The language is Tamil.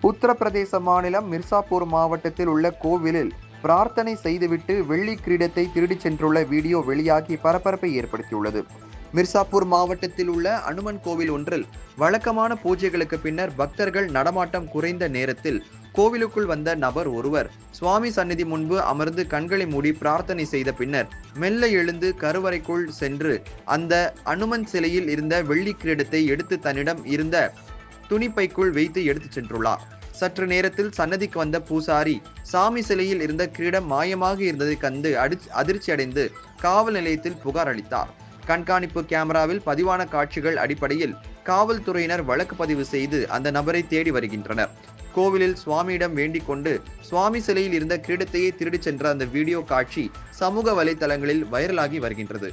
உத்தரப்பிரதேச மாநிலம் மிர்சாப்பூர் மாவட்டத்தில் உள்ள கோவிலில் பிரார்த்தனை செய்துவிட்டு வெள்ளி கிரீடத்தை திருடிச் சென்றுள்ள வீடியோ வெளியாகி பரபரப்பை ஏற்படுத்தியுள்ளது. மிர்சாப்பூர் மாவட்டத்தில் உள்ள அனுமன் கோவில் ஒன்றில் வழக்கமான பூஜைகளுக்கு பின்னர் பக்தர்கள் நடமாட்டம் குறைந்த நேரத்தில் கோவிலுக்குள் வந்த நபர் ஒருவர் சுவாமி சந்நிதி முன்பு அமர்ந்து கண்களை மூடி பிரார்த்தனை செய்த பின்னர் மெல்ல எழுந்து கருவறைக்குள் சென்று அந்த அனுமன் சிலையில் இருந்த வெள்ளி கிரீடத்தை எடுத்து தன்னிடம் இருந்த துணிப்பைக்குள் வைத்து எடுத்துச் சென்றுள்ளார். சற்று நேரத்தில் சன்னதிக்கு வந்த பூசாரி சாமி சிலையில் இருந்த கிரீடம் மாயமாக இருந்ததை கண்டு அதிர்ச்சி அடைந்து காவல் நிலையத்தில் புகார் அளித்தார். கண்காணிப்பு கேமராவில் பதிவான காட்சிகள் அடிப்படையில் காவல்துறையினர் வழக்கு பதிவு செய்து அந்த நபரை தேடி வருகின்றனர். கோவிலில் சுவாமியிடம் வேண்டிக் கொண்டு சுவாமி சிலையில் இருந்த கிரீடத்தையே திருடிச் சென்ற அந்த வீடியோ காட்சி சமூக வலைதளங்களில் வைரலாகி வருகின்றது.